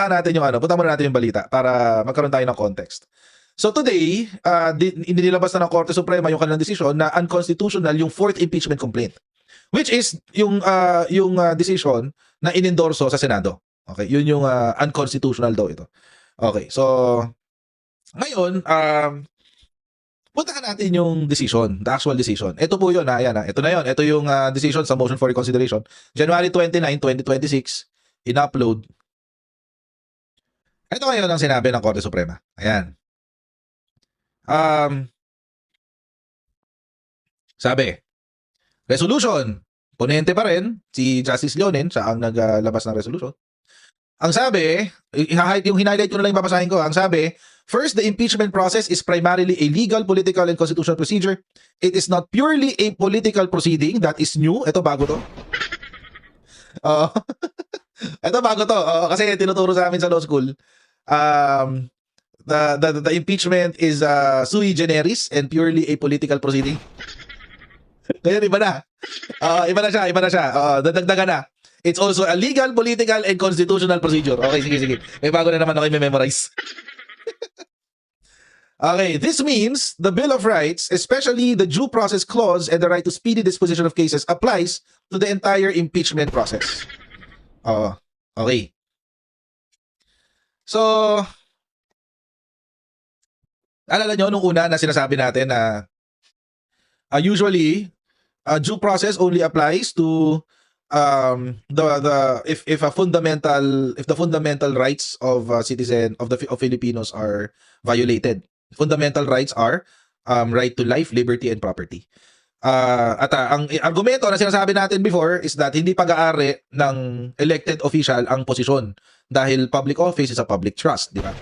puntahan muna natin yung balita para magkaroon tayo ng context. So today, inilabas na ng Korte Suprema yung kanilang desisyon na unconstitutional yung fourth impeachment complaint, which is yung decision na inendorso sa Senado. Okay, yun yung unconstitutional daw ito. Okay, so ngayon, puntahan natin yung decision, the actual decision. Ito po yun, ayan, ito na yun. Ito yung decision sa motion for reconsideration. January 29, 2026, in-upload. Ito ngayon ang sinabi ng Korte Suprema. Ayan. Sabi, resolution, ponente pa rin, si Justice Leonen, siya ang naglabas ng resolution. Ang sabi, yung highlight ko na lang yung babasahin ko. Ang sabi, first, the impeachment process is primarily a legal, political, and constitutional procedure. It is not purely a political proceeding. That is new. Ito, bago to. Ito, bago to. Kasi tinuturo sa amin sa law school. The impeachment is sui generis and purely a political proceeding. Ngayon, iba na. Iba na siya. Dadagdagan na. It's also a legal, political, and constitutional procedure. Okay, sige. May bago na naman ako i-memorize. Okay, this means the Bill of Rights, especially the due process clause and the right to speedy disposition of cases, applies to the entire impeachment process. Okay. So, alala nyo, nung una na sinasabi natin na usually, due process only applies to if the fundamental rights of citizen of Filipinos are violated. Fundamental rights are right to life, liberty, and property. Ang argumento na sinasabi natin before is that hindi pag-aari ng elected official ang posisyon dahil public office is a public trust, di ba?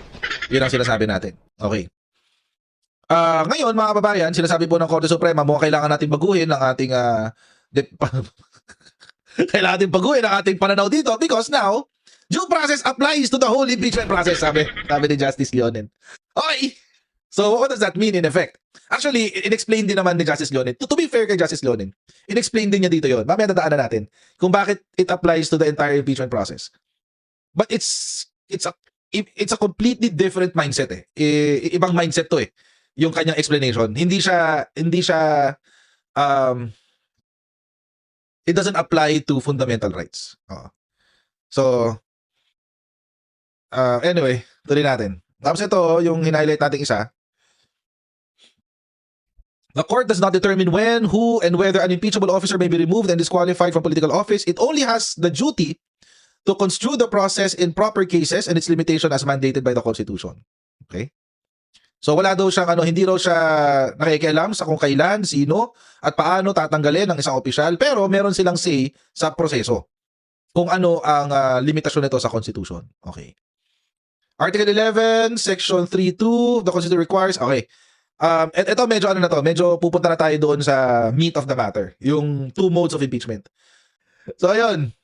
Yun ang sinasabi natin. Okay. Ngayon, mga kababayan, sinasabi po ng Korte Suprema, mukhang kailangan natin baguhin ang ating kailangan natin baguhin ang ating pananaw dito because now, due process applies to the whole impeachment process, sabi ni Justice Leonen. Okay. So, what does that mean in effect? Actually, in-explain din naman ni Justice Leonen. To be fair kay Justice Leonen, in-explain din niya dito yon. Mamaya dadaanan natin kung bakit it applies to the entire impeachment process. But it's a completely different mindset eh. Ibang mindset to eh. Yung kanyang explanation. Hindi siya it doesn't apply to fundamental rights. So, anyway, tuloy natin. Tapos ito, yung highlight nating isa. The court does not determine when, who, and whether an impeachable officer may be removed and disqualified from political office. It only has the duty to construe the process in proper cases and its limitation as mandated by the Constitution. Okay? So wala daw siyang hindi raw siya nakikialam sa kung kailan, sino, at paano tatanggalin ng isang opisyal, pero meron silang say sa proseso. Kung ano ang limitasyon nito sa Constitution. Okay. Article 11, Section 3.2, the Constitution requires, okay. Ito medyo medyo pupunta na tayo doon sa meat of the matter, yung two modes of impeachment. So ayun.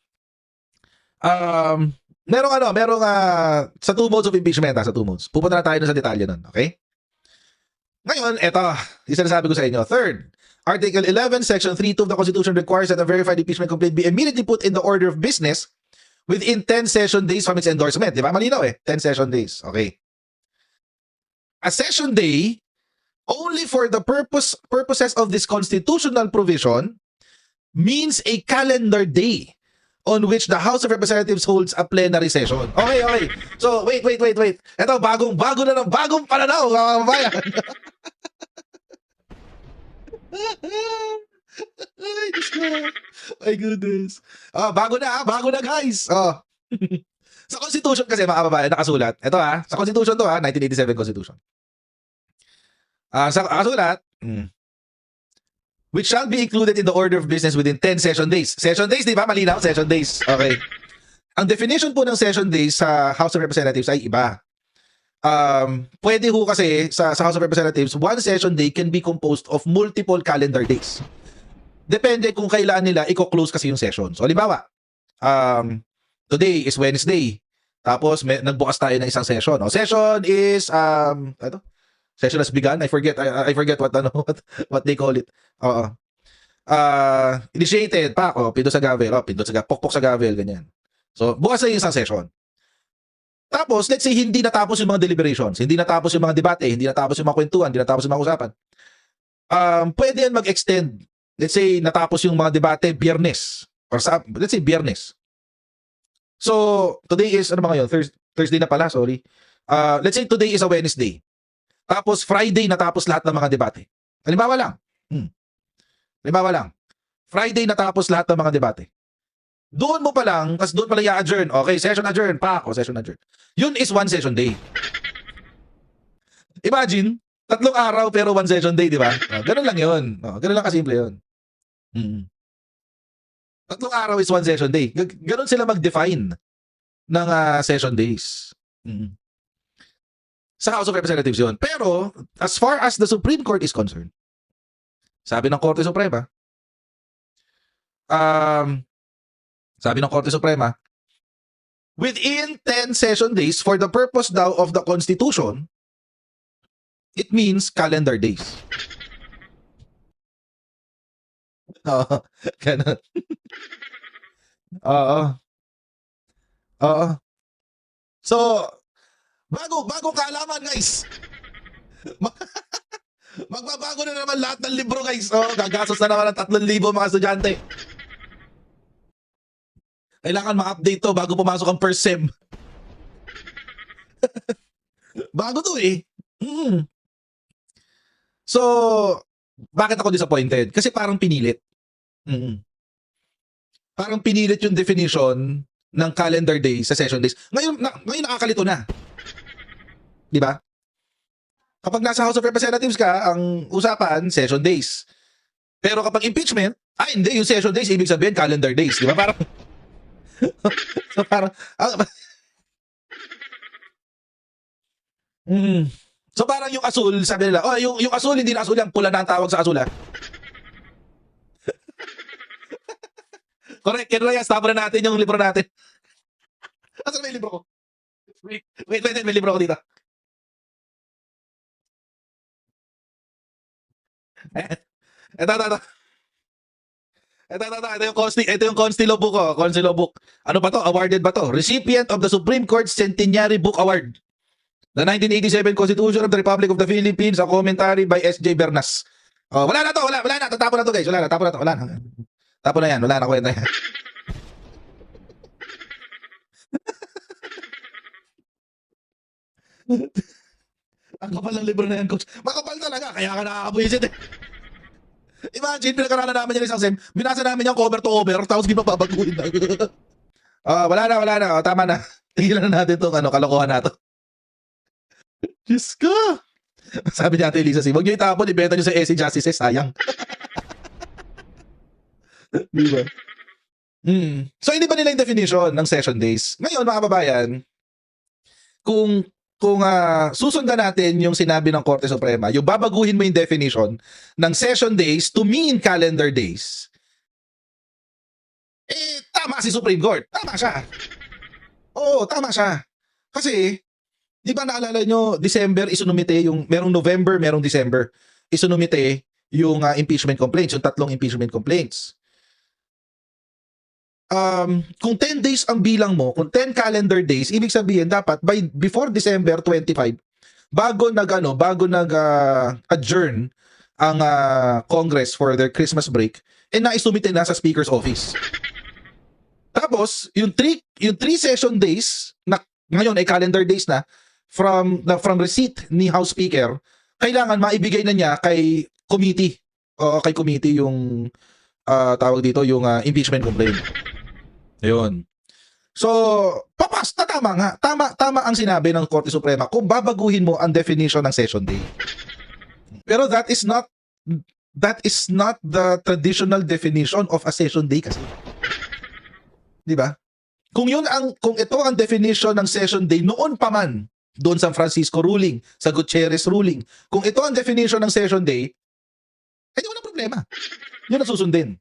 Merong sa two modes of impeachment, sa two modes. Pupunta na tayo sa detalye nun, okay? Ngayon, eto, yung sinasabi ko sa inyo. Third, Article 11, Section 3.2 of the Constitution requires that a verified impeachment complaint be immediately put in the order of business within 10 session days from its endorsement. Di ba? Malinaw eh. 10 session days. Okay. A session day, only for the purposes of this constitutional provision, means a calendar day on which the House of Representatives holds a plenary session. Okay. So, wait. Ito, bagong pananaw, mga kababayan. Ay, Diyos ko. My goodness. Bago na guys. Sa Constitution kasi, mga kababayan, nakasulat. Ito sa Constitution to 1987 Constitution. Sa nakasulat, which shall be included in the order of business within 10 session days. Session days, di ba? Malinaw? Session days. Okay. Ang definition po ng session days sa House of Representatives ay iba. Pwede ho kasi sa House of Representatives, one session day can be composed of multiple calendar days. Depende kung kailan nila i-close kasi yung session. So, halimbawa, today is Wednesday. Tapos, nagbukas tayo ng isang session. Session is, session has begun. I forget what they call it. Initiated, pindot sa gavel, pokpok sa gavel, ganyan. So, bukas na yung isang session. Tapos, let's say, hindi natapos yung mga deliberations, hindi natapos yung mga debate, hindi natapos yung mga kwentuhan, hindi natapos yung mga usapan. Pwede yan mag-extend. Let's say, natapos yung mga debate Biyernes. Or let's say, Biyernes. So, today is, ano ba ngayon? Thursday na pala, sorry. Let's say, today is a Wednesday. Tapos, Friday natapos lahat ng mga debate. Halimbawa lang. Halimbawa lang. Friday natapos lahat ng mga debate. Doon mo pa lang, kasi doon pa lang i-adjourn. Okay, session adjourn. Session adjourn. Yun is one session day. Imagine, 3 araw pero one session day, di ba? Ganun lang yun. Ganun lang kasimple yun. 3 araw is one session day. Ganun sila mag-define ng session days. Sa House of Representatives yun. Pero, as far as the Supreme Court is concerned, sabi ng Korte Suprema, within 10 session days for the purpose daw of the Constitution, it means calendar days. Ganun. So, bagong kaalaman, guys. Magbabago na naman lahat ng libro, guys. Gagastos na naman ng 3,000 mga estudyante. Kailangan ma-update to bago pumasok ang first sem. Bago to eh. So, bakit ako disappointed? Kasi parang pinilit. Parang pinilit yung definition ng calendar days sa session days. Ngayon nakakalito na. Di ba? Kapag nasa House of Representatives ka, ang usapan, session days. Pero kapag impeachment, hindi, yung session days, ibig sabihin calendar days. Di ba? Parang, so parang, so parang yung asul, sabi nila, yung asul, hindi na asul, yung pula na ang tawag sa asul, ha? Correct, Ken Reyes, tapos na natin yung libro natin. Asan may libro ko? Wait, may libro ko dito. Ito yung Constilo book ko. Constilo book. Ano pa to? Awarded ba to? Recipient of the Supreme Court Centenary Book Award. The 1987 Constitution of the Republic of the Philippines, a commentary by S.J. Bernas. Wala na to. Wala na. Tatapon na to, guys. Wala na. Tapon na to. Wala na. Tapon na yan. Wala na kwenta yan. Ang kapal ng libro na yan, coach. Makapal talaga. Kaya ka nakakabuisit eh. Imagine, pinag-aralan namin yan isang sem. Binasa namin yung cover to cover, tapos gipapabaguhin na. Wala na. Tama na. Tigilan na natin itong kalokohan na to. Diyos ko. Sabi niya Ate Elisa, huwag nyo itapon, ibenta nyo sa SC Justices, sayang. Diba? So, hindi ba nila yung definition ng session days? Ngayon, mga kababayan, kung susundan natin yung sinabi ng Korte Suprema, yung babaguhin mo yung definition ng session days to mean calendar days, tama si Supreme Court. Tama siya. Oo, tama siya. Kasi, di ba naalala nyo, December, isunumite yung, merong November, merong December, isunumite yung impeachment complaints, yung 3 impeachment complaints. Kung 10 days ang bilang mo, kung 10 calendar days, ibig sabihin dapat before December 25, bago nag-adjourn ang Congress for their Christmas break, naisumite na sa Speaker's Office. Tapos, yung 3 session days na ngayon ay calendar days na from receipt ni House Speaker, kailangan maibigay na niya kay committee. O kay committee yung tawag dito, yung impeachment complaint. Ayun. So, tama nga. Tama ang sinabi ng Korte Suprema kung babaguhin mo ang definition ng session day. Pero that is not the traditional definition of a session day kasi. 'Di ba? Kung ito ang definition ng session day noon pa man, doon sa Francisco ruling, sa Gutierrez ruling, kung ito ang definition ng session day, di wala problema. Yun ang susundin.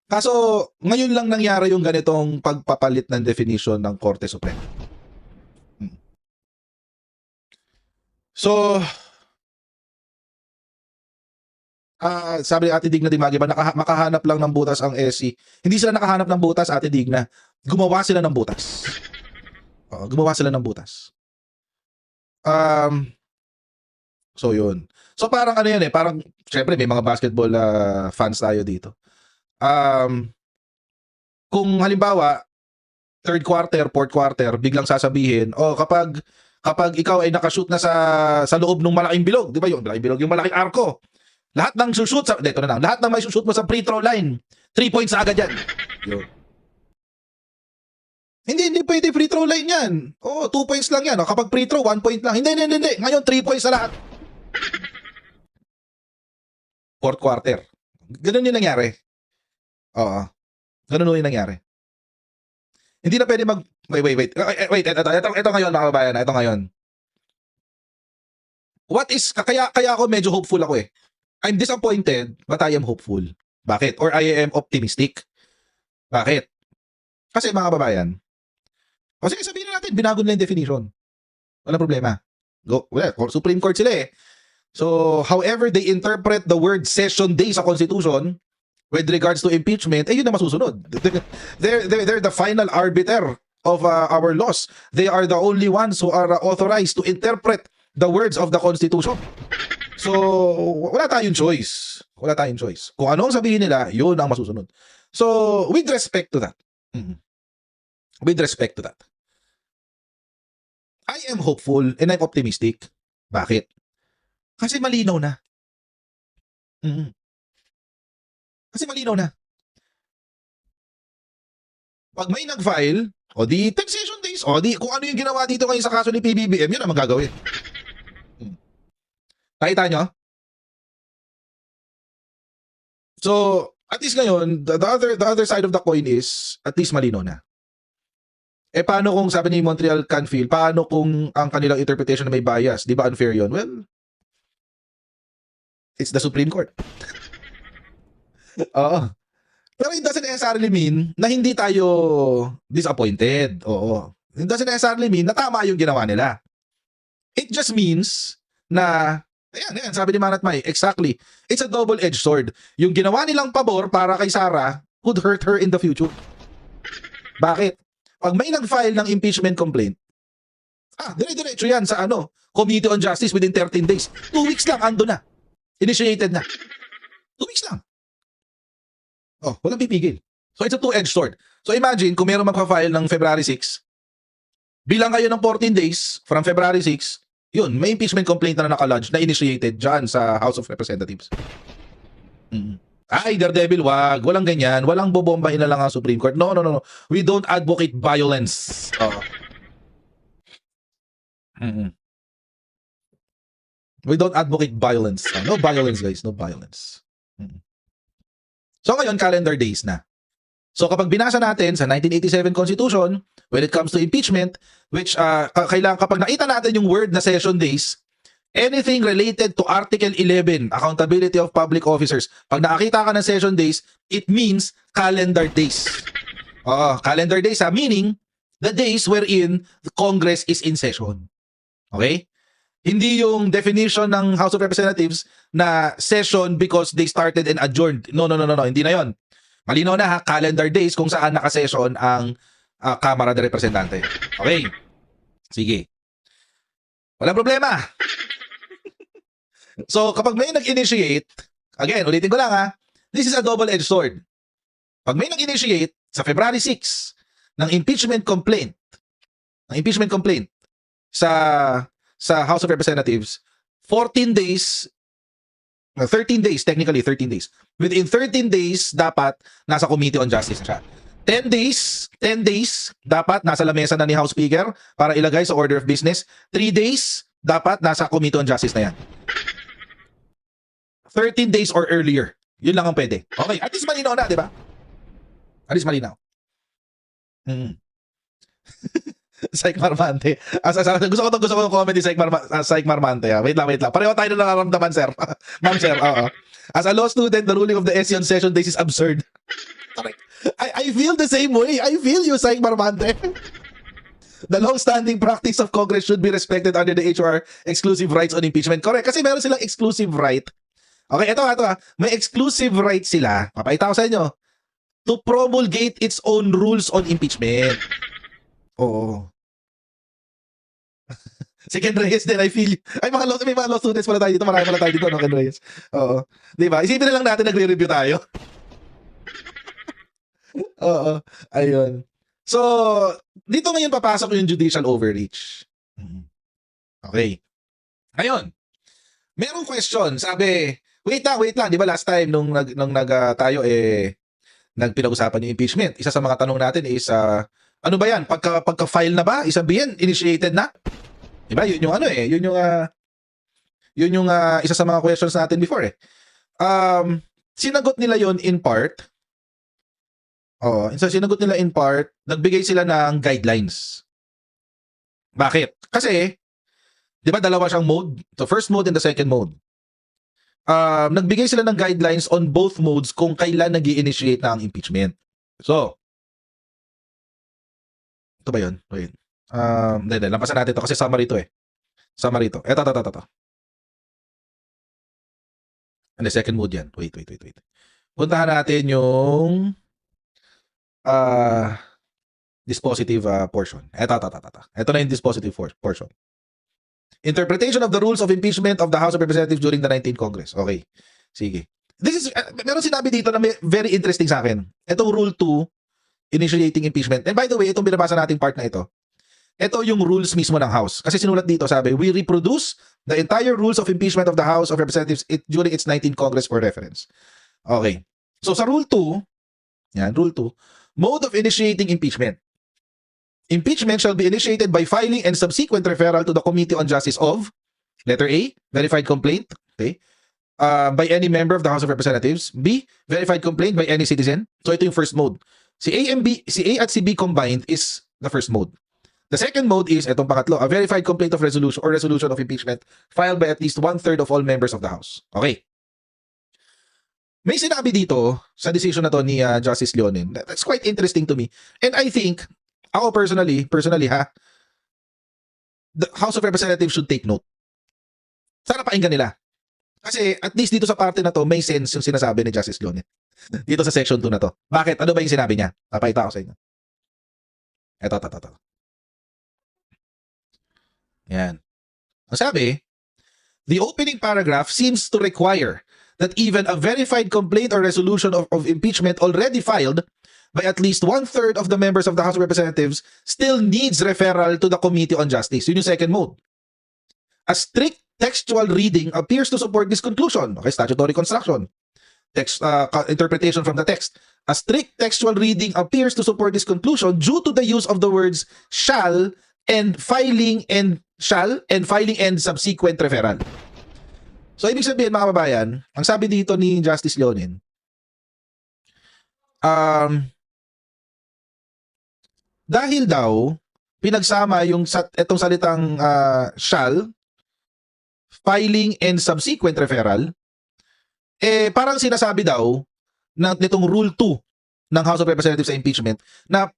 Kaso, ngayon lang nangyari yung ganitong pagpapalit ng definition ng Korte Suprema. So, sabi ni Ate Digna Dimagi ba, makahanap lang ng butas ang SC. Hindi sila nakahanap ng butas, Ate Digna. Gumawa sila ng butas. Gumawa sila ng butas. So yun. So parang ano yan eh, parang syempre may mga basketball fans tayo dito. Kung halimbawa third quarter, fourth quarter, biglang sasabihin, kapag ikaw ay nakashoot na sa loob ng malaking bilog, di ba yung malaking bilog, yung malaking arko, lahat ng shoot sa, dito na lang, lahat ng may shoot mo sa free throw line, 3 points agad yan. Yun. Hindi pwede free throw line yan. 2 points lang yan. Kapag free throw, 1 point lang. Hindi. Ngayon, 3 points na lahat. Fourth quarter. Ganun yung nangyari. Oo. Ganun yung nangyari. Hindi na pwede Wait. Ito ngayon, mga kababayan. Ito ngayon. Kaya ako medyo hopeful ako eh. I'm disappointed, but I am hopeful. Bakit? Or I am optimistic. Bakit? Kasi mga kababayan, sige, sabihin na natin, binago nila yung definition. Walang problema. Supreme Court sila eh. So, however they interpret the word session day sa Constitution with regards to impeachment, yun na masusunod. They're the final arbiter of our laws. They are the only ones who are authorized to interpret the words of the Constitution. So, wala tayong choice. Kung ano ang sabihin nila, yun ang masusunod. So, with respect to that, I am hopeful and I'm optimistic. Bakit? Kasi malinaw na. Kasi malinaw na. Pag may nag-file, di 10 session days, di kung ano yung ginawa dito ngayon sa kaso ni PBBM, yun ang magagawin. Nakita nyo? So, at least ngayon, the other side of the coin is, at least malinaw na. Paano kung sabi ni Montreal Canfield, paano kung ang kanilang interpretation na may bias? Di ba unfair yun? Well, it's the Supreme Court. Oo. Pero it doesn't necessarily mean na hindi tayo disappointed. Oo. It doesn't necessarily mean na tama yung ginawa nila. It just means na, ayan, sabi ni Manat May, exactly. It's a double-edged sword. Yung ginawa nilang pabor para kay Sara could hurt her in the future. Bakit? Pag may nag-file ng impeachment complaint, dire-diretso yan sa Committee on Justice within 13 days. 2 weeks lang, ando na. Initiated na. 2 weeks lang. Walang pipigil. So it's a two-edged sword. So imagine, kung meron magpa-file ng February 6, bilang kayo ng 14 days from February 6, yun, may impeachment complaint na nakalodge na initiated dyan sa House of Representatives. Daredevil, wag. Walang ganyan. Walang bobombahin na lang ang Supreme Court. No. We don't advocate violence. We don't advocate violence. No violence, guys. No violence. So ngayon, calendar days na. So kapag binasa natin sa 1987 Constitution, when it comes to impeachment, which kailangan kapag nakita natin yung word na session days, anything related to Article 11, accountability of public officers, pag nakakita ka ng session days, it means calendar days. Calendar days meaning the days wherein the Congress is in session. Okay? Hindi yung definition ng House of Representatives na session because they started and adjourned. No. Hindi na yon. Malinaw na calendar days kung saan nakasession ang Kamara de Representante. Okay? Sige. Walang problema. So, kapag may nag-initiate, again, ulitin ko lang this is a double-edged sword. Pag may nag-initiate sa February 6 ng impeachment complaint sa House of Representatives, 13 days, technically 13 days. Within 13 days, dapat nasa Committee on Justice na siya. 10 days, dapat nasa lamesa na ni House Speaker para ilagay sa order of business. 3 days, dapat nasa Committee on Justice na yan. 13 days or earlier. Yun lang ang pwede. Okay, at least malinaw na, di ba? At least malinaw. Syke Marmante. Gusto ko ng comment ni Syke Marmante. Wait lang. Pareho tayo na nararamdaman, sir. Ma'am, sir. Oo. As a law student, the ruling of the SC on session days is absurd. I feel the same way. I feel you, Syke Marmante. The long-standing practice of Congress should be respected under the HR exclusive rights on impeachment. Correct. Kasi meron silang exclusive right. Okay, ito. May exclusive right sila. Papakita ko sa inyo. To promulgate its own rules on impeachment. Oo. Si Ken Reyes din, I feel. Ay, may mga law students pala tayo dito. Marami pala tayo dito, no, Ken Reyes. Oo. Di ba? Isipin na lang natin, nagre-review tayo. Oo. Ayun. So, dito ngayon papasok yung judicial overreach. Mhm. Okay. Ngayon, merong question. Sabi, wait lang. Di ba last time tayo, nagpinag-usapan yung impeachment. Isa sa mga tanong natin is, ano ba yan? Pagka-file na ba? Isabihin, initiated na? Di ba? Yun yung ano eh. Yun yung isa sa mga questions natin before eh. Sinagot nila yon in part. So sinagot nila in part, nagbigay sila ng guidelines. Bakit? Kasi, di ba dalawa siyang mode? The first mode and the second mode. Nagbigay sila ng guidelines on both modes kung kailan nag-i-initiate na ang impeachment. So, ito ba yun? Wait. Hindi, lampasan natin ito kasi summary ito eh. Summary ito. Ito. And the second mode yan. Wait. Puntahan natin yung dispositive portion. Ito. Ito na yung dispositive portion. Interpretation of the rules of impeachment of the House of Representatives during the 19th Congress. Okay. Sige. This is, meron sinabi dito na very interesting sa akin. Itong Rule 2, initiating impeachment. And by the way, itong binabasa nating part na ito, ito yung rules mismo ng House. Kasi sinulat dito, sabi, we reproduce the entire rules of impeachment of the House of Representatives during its 19th Congress for reference. Okay. So sa Rule 2, Rule 2, mode of initiating impeachment. Impeachment shall be initiated by filing and subsequent referral to the Committee on Justice of, letter A, verified complaint, okay, by any member of the House of Representatives. B, verified complaint by any citizen. So ito yung first mode. Si A at si B combined is the first mode. The second mode is, itong pangatlo, a verified complaint of resolution or resolution of impeachment filed by at least 1/3 of all members of the House. Okay. May sinabi dito sa decision na to ni Justice Leonin. That's quite interesting to me. And I think, ako personally the House of Representatives should take note. Sana pakinggan nila. Kasi at least dito sa parte na to, may sense yung sinasabi ni Justice Leonin. Dito sa section 2 na to. Bakit? Ano ba yung sinabi niya? Papakita ko sa inyo. Ito. Yan. Ang sabi, the opening paragraph seems to require that even a verified complaint or resolution of impeachment already filed by at least 1/3 of the members of the House of Representatives still needs referral to the Committee on Justice. Yun yung second mode. A strict textual reading appears to support this conclusion. Okay, statutory construction. Interpretation from the text. A strict textual reading appears to support this conclusion due to the use of the words shall and filing and subsequent referral. So, ibig sabihin, mga kababayan, ang sabi dito ni Justice Leonin, dahil daw, pinagsama itong salitang shall, filing, and subsequent referral, parang sinasabi daw nitong Rule 2 ng House of Representatives sa impeachment na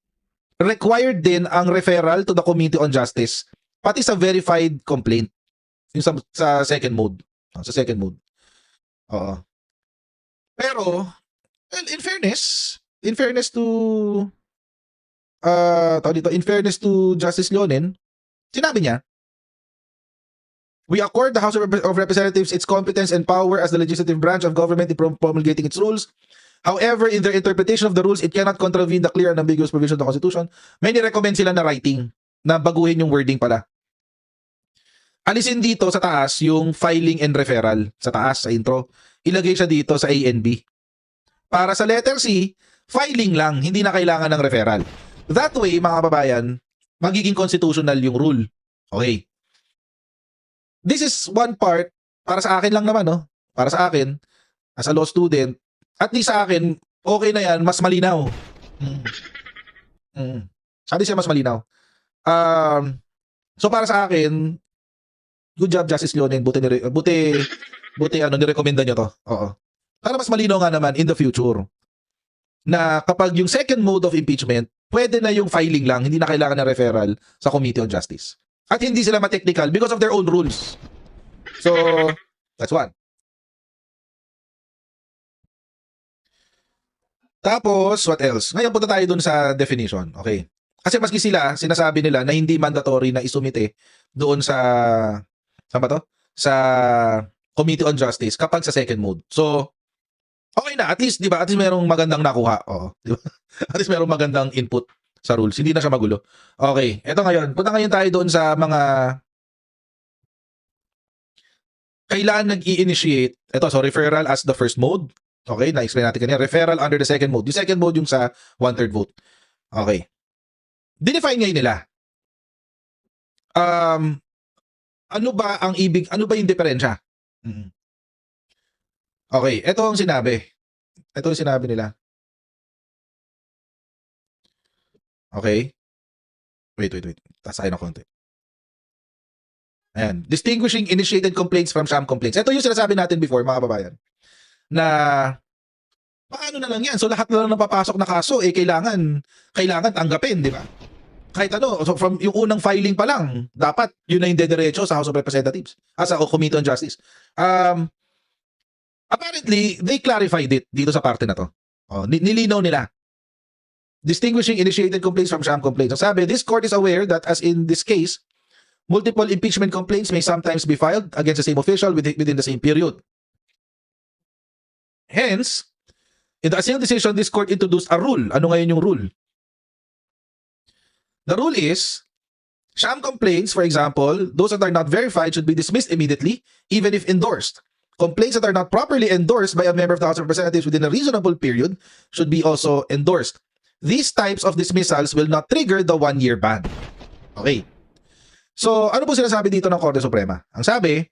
required din ang referral to the Committee on Justice, pati sa verified complaint, yung sa second mode. Sa second mode. Oo. Pero, well, in fairness to Justice Leonin, sinabi niya, we accord the House of Representatives its competence and power as the legislative branch of government in promulgating its rules. However, in their interpretation of the rules, it cannot contravene the clear and ambiguous provision of the Constitution. May ni-recommend sila na writing, na baguhin yung wording pala. Alisin dito sa taas yung filing and referral. Sa taas, sa intro. Ilagay siya dito sa A and B. Para sa letter C, filing lang. Hindi na kailangan ng referral. That way, mga kababayan, magiging constitutional yung rule. Okay. This is one part, para sa akin lang naman, no? Para sa akin, as a law student, at least sa akin, okay na yan, mas malinaw. Sabi siya mas malinaw. So para sa akin, good job, Justice Leonin. Buti nirekomenda nyo to. Oo. Para mas malinaw nga naman in the future na kapag yung second mode of impeachment, pwede na yung filing lang, hindi na kailangan ng referral sa Committee on Justice. At hindi sila ma-technical because of their own rules. So, that's one. Tapos, what else? Ngayon punta tayo dun sa definition. Okay. Kasi maski sila, sinasabi nila na hindi mandatory na isumite doon sa, saan ba to? Sa Committee on Justice kapag sa second mode. So, okay na. At least, di ba? At least merong magandang nakuha. Oo. Di ba? At least merong magandang input sa rules. Hindi na siya magulo. Okay. Ito ngayon. Punta ngayon tayo doon sa mga kailan nag-i-initiate. Ito, so referral as the first mode. Okay, na-explain natin kanina. Referral under the second mode. Yung second mode yung sa 1/3 vote. Okay. Dinefine ngayon nila. Ano ba yung diferensya? Okay, ito ang sinabi. Ito yung sinabi nila. Okay. Wait. Tasahin ako konti. Ayan. Distinguishing initiated complaints from sham complaints. Ito yung sinasabi natin before, mga kababayan. Na, paano na lang yan? So, lahat na lang napapasok na kaso, kailangan tanggapin, di ba? Kahit ano, so from yung unang filing pa lang, dapat yun na yung dediretso sa House of Representatives. Sa Committee on Justice. Apparently, they clarified it dito sa parte na to. Nilinaw nila. Distinguishing initiated complaints from sham complaints. Ang sabi, this court is aware that as in this case, multiple impeachment complaints may sometimes be filed against the same official within the same period. Hence, in the Asil decision, this court introduced a rule. Ano ngayon yung rule? The rule is, sham complaints, for example, those that are not verified should be dismissed immediately, even if endorsed. Complaints that are not properly endorsed by a member of the House of Representatives within a reasonable period should be also endorsed. These types of dismissals will not trigger the 1-year ban. Okay. So, ano po sinasabi dito ng Korte Suprema? Ang sabi,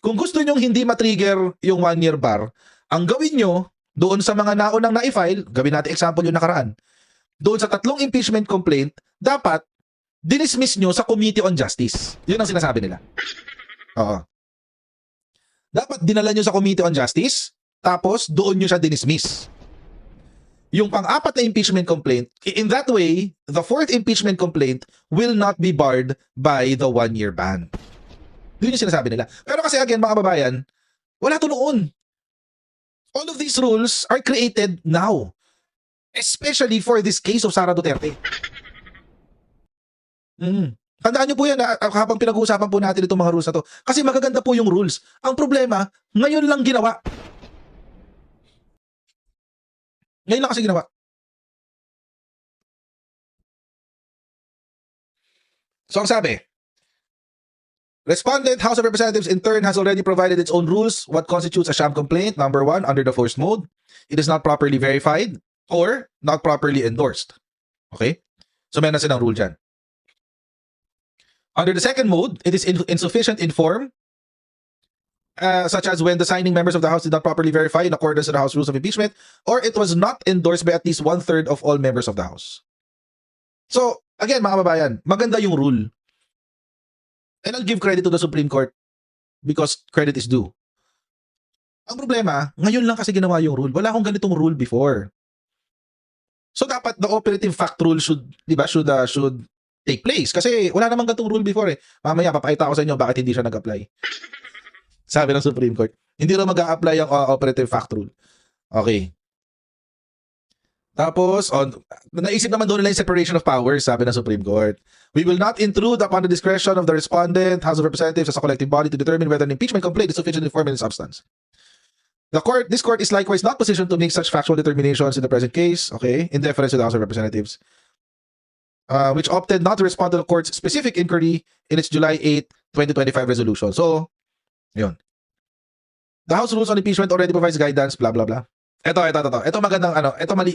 kung gusto nyong hindi matrigger yung 1-year bar, ang gawin nyo doon sa mga naunang na-file, gawin natin example yung nakaraan, doon sa 3 impeachment complaint, dapat dinismiss nyo sa Committee on Justice. Yun ang sinasabi nila. Oo. Dapat dinala nyo sa Committee on Justice, tapos doon nyo siya dinismiss. Yung pang-apat na impeachment complaint, in that way, the 4th impeachment complaint will not be barred by the 1-year ban. Yun yung sinasabi nila. Pero kasi again, mga kababayan, wala to noon. All of these rules are created now. Especially for this case of Sara Duterte. Tandaan nyo po yan habang pinag-uusapan po natin itong mga rules na to. Kasi magaganda po yung rules. Ang problema, ngayon lang ginawa. Ngayon lang kasi ginawa. So ang sabi, respondent House of Representatives in turn has already provided its own rules. What constitutes a sham complaint? Number 1, under the first mode, it is not properly verified or not properly endorsed. Okay? So meron na silang rule dyan. Under the second mode, it is insufficient in form, such as when the signing members of the House did not properly verify in accordance with the House rules of impeachment, or it was not endorsed by at least 1/3 of all members of the House. So, again, mga kababayan, maganda yung rule. And I'll give credit to the Supreme Court because credit is due. Ang problema, ngayon lang kasi ginawa yung rule. Wala akong ganitong rule before. So, dapat the operative fact rule should take place. Kasi wala namang ganitong rule before eh. Mamaya, papakita ko sa inyo bakit hindi siya nag-apply. Sabi ng Supreme Court. Hindi na mag-a-apply ang operative fact rule. Okay. Tapos, naisip naman doon nila yung separation of powers, sabi ng Supreme Court. We will not intrude upon the discretion of the respondent, House of Representatives, as a collective body to determine whether an impeachment complaint is sufficient in form and in substance. This court is likewise not positioned to make such factual determinations in the present case, okay, in deference to the House of Representatives, which opted not to respond to the court's specific inquiry in its July 8, 2025 resolution. So, yun. The House Rules on Impeachment already provides guidance, blah, blah, blah. Ito magandang,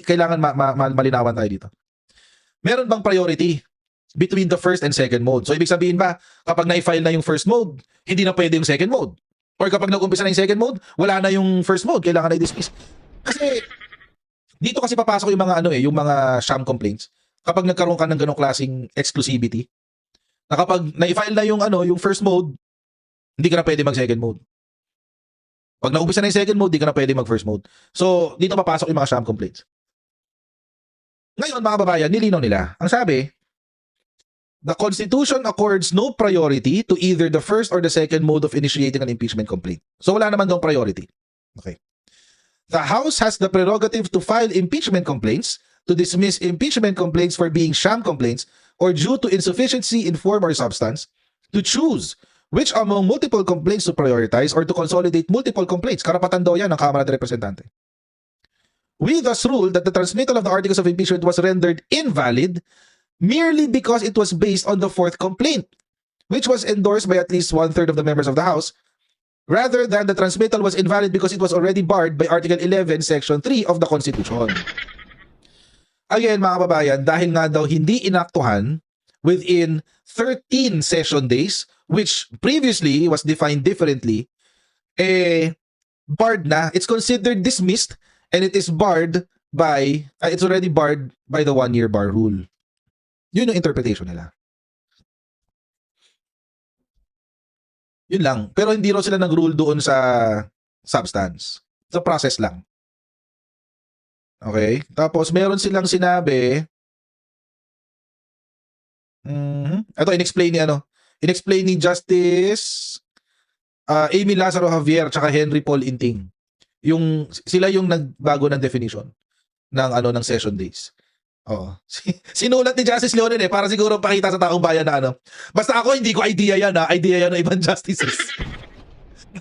kailangan malinawan tayo dito. Meron bang priority between the first and second mode? So, ibig sabihin ba, kapag na-file na yung first mode, hindi na pwede yung second mode? Or kapag nag-umpisa na yung second mode, wala na yung first mode, kailangan na i-dismiss. Kasi, dito kasi papasok yung mga, yung mga sham complaints. Kapag nagkaroon ka ng ganong klaseng exclusivity, na kapag na-file na yung first mode, hindi ka na pwede mag-second mode. Pag naumpisa na yung second mode, hindi ka na pwede mag-first mode. So, dito papasok yung mga sham complaints. Ngayon, mga babayan, nilinaw nila. Ang sabi, the Constitution accords no priority to either the first or the second mode of initiating an impeachment complaint. So, wala naman daw priority. Okay. The House has the prerogative to file impeachment complaints to dismiss impeachment complaints for being sham complaints or due to insufficiency in form or substance, to choose which among multiple complaints to prioritize or to consolidate multiple complaints. Karapatan daw yan ng Kamara de Representante. We thus ruled that the transmittal of the articles of impeachment was rendered invalid merely because it was based on the fourth complaint, which was endorsed by at least one-third of the members of the House, rather than the transmittal was invalid because it was already barred by Article 11, Section 3 of the Constitution. Again, mga kababayan, dahil nga daw hindi inaktuhan within 13 session days, which previously was defined differently, barred na. It's considered dismissed and it is barred by, it's already barred by the 1-year bar rule. Yun yung interpretation nila. Yun lang. Pero hindi raw sila nag-rule doon sa substance. Sa process lang. Okay? Tapos meron silang sinabi, ito inexplain ni Justice Amy Lazaro Javier tsaka Henry Paul Inting. Sila yung nagbago ng definition ng session days. Oo. Sinulat ni Justice Leonen para siguro pakita sa taong bayan na basta ako hindi ko idea yan idea yan ng ibang justices.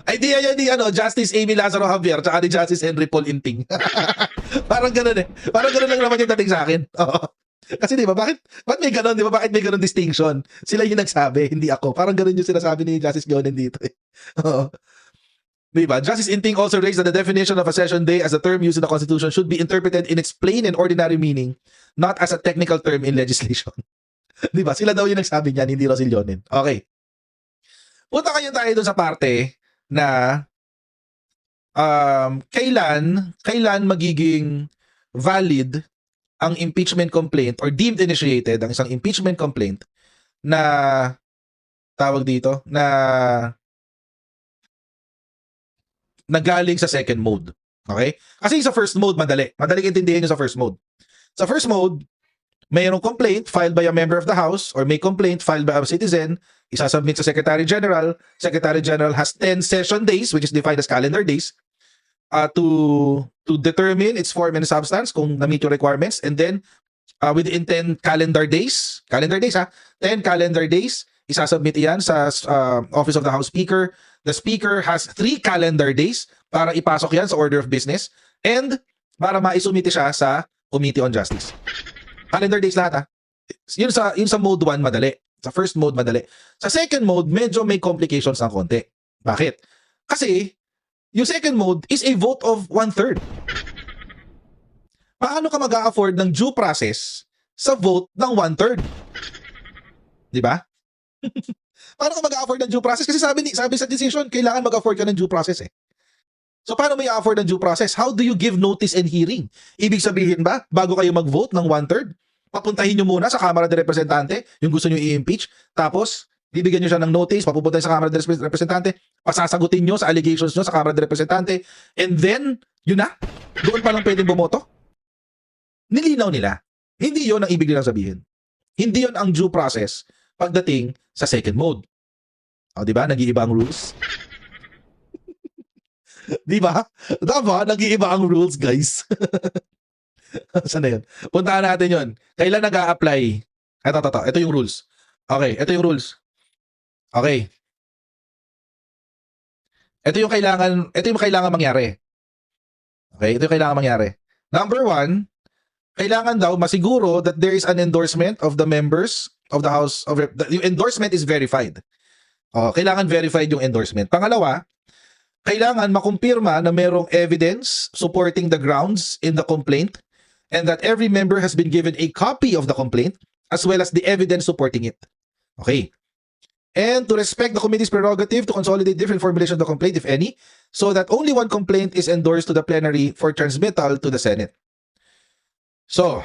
Idea yan ni Justice Amy Lazaro Javier tsaka ni Justice Henry Paul Inting. Parang ganoon Parang ganoon lang naman yung dating sa akin. Oo. Kasi di ba, bakit may ganoon, di ba? Bakit may ganoon distinction? Sila yung nagsabi, hindi ako. Parang ganoon yung sinasabi ni Justice Leonen dito. Oo. Diba? Justice Inting also raised that the definition of a session day as a term used in the Constitution should be interpreted in its plain and ordinary meaning, not as a technical term in legislation. Diba? Sila daw yung nagsabi niyan, hindi Rosil Leonen. Okay. Punta kayo tayo dun sa parte na kailan magiging valid ang impeachment complaint or deemed initiated ang isang impeachment complaint na tawag dito na galing sa second mode. Okay? Kasi sa first mode, madaling intindihin nyo sa first mode. Sa first mode, mayroong complaint filed by a member of the House or may complaint filed by a citizen, isasubmit sa Secretary General. Secretary General has 10 session days, which is defined as calendar days, to determine its form and substance kung na-meet yung requirements. And then, within 10 calendar days, 10 calendar days, isasubmit yan sa Office of the House Speaker. The Speaker has 3 calendar days para ipasok yan sa order of business and para maisumite siya sa Committee on Justice. Calendar days lahat Yun sa mode 1 madali. Sa first mode madali. Sa second mode medyo may complications ng konti. Bakit? Kasi yung second mode is a vote of 1/3. Paano ka mag-a-afford ng due process sa vote ng 1/3? Di ba? Paano ka mag-a-afford ng due process? Kasi sabi sa decision, kailangan mag-afford ka ng due process So paano may afford ng due process? How do you give notice and hearing? Ibig sabihin ba, bago kayo mag-vote ng 1/3, papuntahin nyo muna sa Kamara de Representante yung gusto nyo i-impeach, tapos bibigyan nyo siya ng notice, papupuntahin sa Kamara de Representante, pasasagutin nyo sa allegations nyo sa Kamara de Representante, and then, yun na, doon pa lang pwedeng bumoto? Nilinaw nila. Hindi yon ang ibig nilang sabihin. Hindi yon ang due process pagdating sa second mode. O, di ba? Nag-iiba ang rules. Di ba? Tama, nag-iiba ang rules, guys. Saan na yun? Puntahan natin yun. Kailan nag-a-apply? Ito yung rules. Okay, ito yung rules. Okay. Ito yung kailangan mangyari. Okay, ito yung kailangan mangyari. Number 1, kailangan daw masiguro that there is an endorsement of the members of the House of yung endorsement is verified. Kailangan verified yung endorsement. Pangalawa, kailangan makumpirma na merong evidence supporting the grounds in the complaint and that every member has been given a copy of the complaint as well as the evidence supporting it. Okay. And to respect the committee's prerogative to consolidate different formulations of the complaint, if any, so that only one complaint is endorsed to the plenary for transmittal to the Senate. So,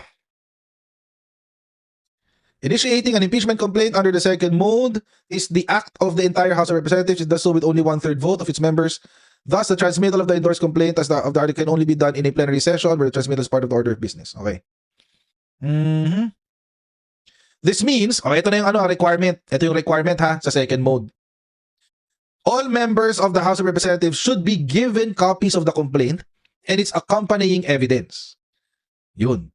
initiating an impeachment complaint under the second mode is the act of the entire House of Representatives. It does so with only 1/3 vote of its members. Thus, the transmittal of the endorsed complaint of the article can only be done in a plenary session where the transmittal is part of the order of business. Okay. This means, ito na yung requirement. Ito yung requirement sa second mode. All members of the House of Representatives should be given copies of the complaint and its accompanying evidence. Yun.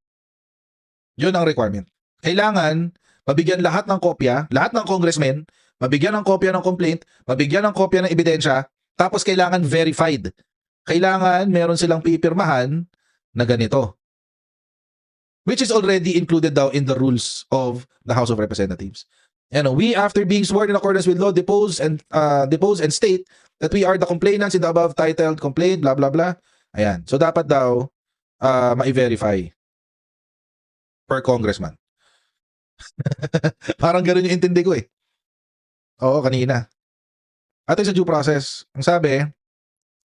Yun ang requirement. Kailangan mabigyan lahat ng kopya, lahat ng congressmen, mabigyan ng kopya ng complaint, mabigyan ng kopya ng ebidensya, tapos kailangan verified. Kailangan meron silang pipirmahan na ganito. Which is already included daw in the rules of the House of Representatives. We, after being sworn in accordance with law, depose and state that we are the complainants in the above titled complaint, blah, blah, blah. Ayan. So, dapat daw ma-verify per congressman. Parang ganun yung intindi ko eh. Oo, kanina. At sa due process, ang sabi,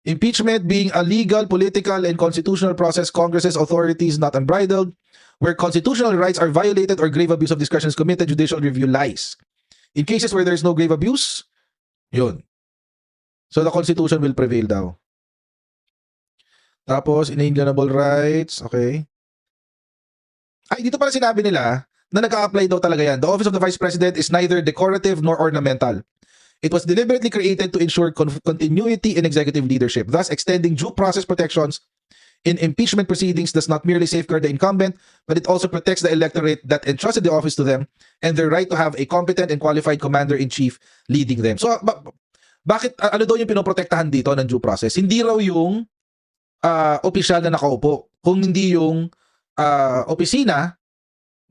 impeachment being a legal, political, and constitutional process, Congress's authorities not unbridled, where constitutional rights are violated or grave abuse of discretion is committed, judicial review lies. In cases where there is no grave abuse, yun. So the Constitution will prevail daw. Tapos, inalienable rights, okay. Ay, dito pala sinabi nila na nag-a-apply daw talaga yan. The office of the Vice President is neither decorative nor ornamental. It was deliberately created to ensure continuity in executive leadership. Thus, extending due process protections in impeachment proceedings does not merely safeguard the incumbent, but it also protects the electorate that entrusted the office to them and their right to have a competent and qualified commander-in-chief leading them. So, bakit, ano daw yung pinoprotektahan dito ng due process? Hindi raw yung opisyal na nakaupo, kung hindi yung opisina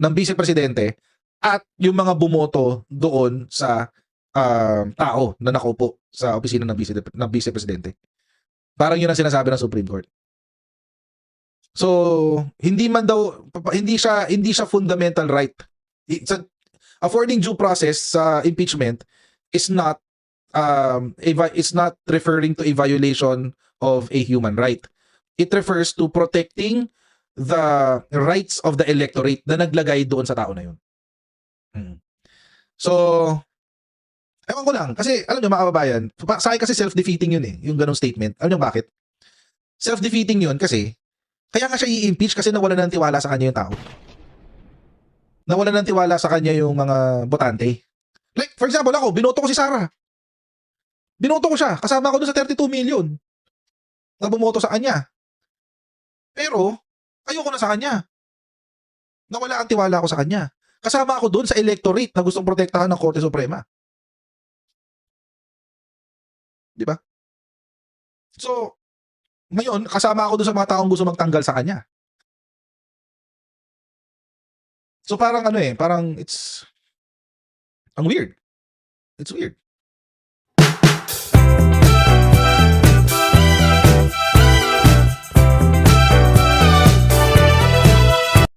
ng vice-presidente at yung mga bumoto doon sa tao na nakaupo sa opisina ng vice-presidente. Parang yun ang sinasabi ng Supreme Court. So, hindi siya fundamental right. Affording due process sa impeachment is not referring to a violation of a human right. It refers to protecting the rights of the electorate na naglagay doon sa tao na yun. So, ewan ko lang. Kasi, alam nyo mga kababayan, sa akin kasi self-defeating yun eh, yung ganong statement. Alam nyo bakit? Self-defeating yun kasi, kaya nga siya i-impeach kasi nawalan ng tiwala sa kanya yung tao. Nawalan ng tiwala sa kanya yung mga botante. Like, for example, ako, binoto ko si Sarah. Binoto ko siya. Kasama ko doon sa 32 million na bumoto sa kanya. Pero, ayoko na sa kanya. Nawala ang tiwala ko sa kanya. Kasama ako doon sa electorate na gustong protektahan ng Korte Suprema. Di ba? So, ngayon, kasama ako doon sa mga taong gusto magtanggal sa kanya. So, parang parang ang weird. It's weird.